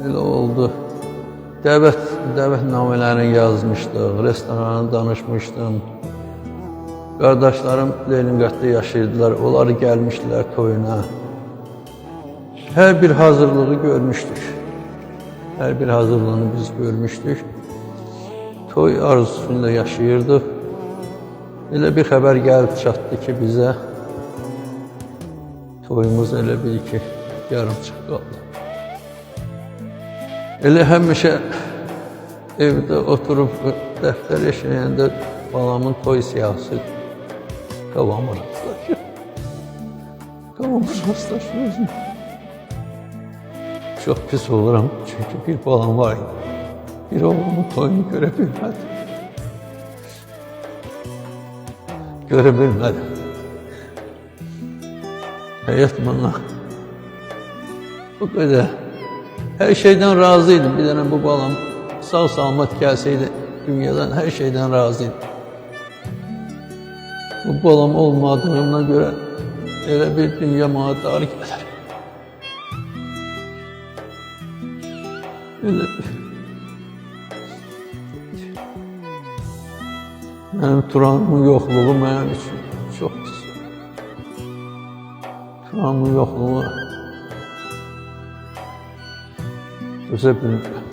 elə oldu. Dəvətnamələrini yazmışdıq, restoranı danışmışdım. Qardaşlarım Leninqradda yaşayırdılar, onları gəlmişdilər toyuna. Hər bir hazırlığı görmüşdük. Hər bir hazırlığını biz görmüşdük. Toy arzusuyla yaşayırdıq. Elə bir xəbər gəlib çatdı ki bizə, toyumuz elə bil ki yarımçıq qaldı. Elə həmişə evdə oturub dəftər eşləyəndə balamın toy siyahısı qavamı rastlaşır. Qavamı rastlaşır. Çox pis oluram çünki bir balam var idi. Bir oğlumun toyunu görə bilmədim. Görə bilmədim. Həyat bana bu qədər. Hər şeydən razıydım. Bir dənə bu balam sağ-salamat gəlsəydi dünyadan hər şeydən razıydım. Bu balam olmadığına görə elə bir dünya bana dar gəlir. Elə bir. Mənim Turanımın yoxluğu mənim üçün çox pis. Turanımın yoxluğu dözə bilmirəm.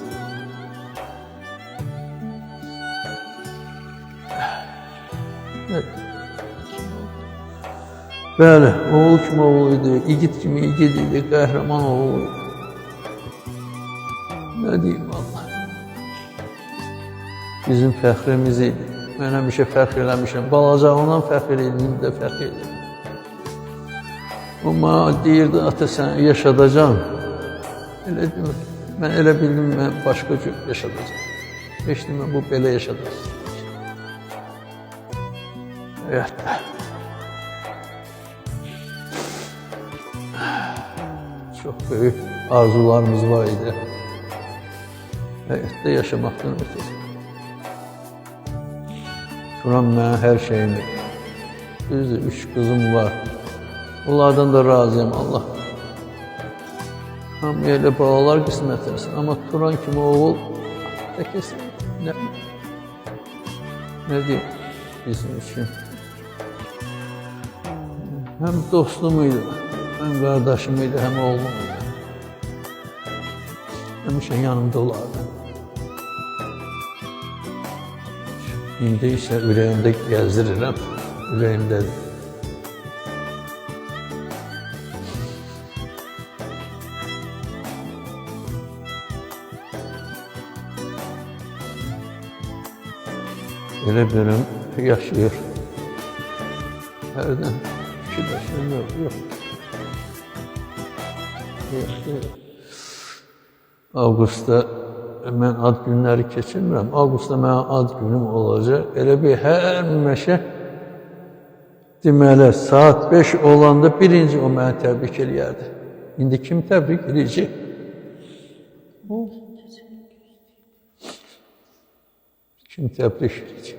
Bəli, oğul kimi oğul idi, igid kimi igid idi, qəhrəman oğul idi. Nə deyim Allah? Bizim fəxrimiz idi. Mən həmişə fəxr eləmişəm. Balacağından fəxr edirdim, də fəxr edirdim. O mənə deyirdi, ata səni yaşadacağım. Elə demir. Mən elə bildim, mən başqa cür yaşadacağım. Heç demə, bu belə yaşadacaq. Həyatda. Çox böyük arzularımız var idi. Həyatda yaşamaqdan ötürü. Turan mənim hər şeyimi. Düzdür, 3 qızım var. Onlardan da razıyam, Allah. Hamıya elə balalar qismət etsin. Amma Turan kimi oğul təkesin. Nə deyim bizim üçün? Həm dostum idi, həm qardaşım idi, həm oğlum idi. Həmişə yanımda olardı. İndi isə ürəyimdə gəzdirirəm, ürəyimdədir. Elə bilirəm, yaşayır. Hərdən fikirləşirəm, yox. Avqustda mən ad günləri keçirmirəm. Avqustda mənim ad günüm olacaq. Elə bir hər məşə deməli, saat 5 olanda birinci o məni təbrik eləyərdi. İndi kim təbrik eləyəcək? Kim təbrik eləyəcək?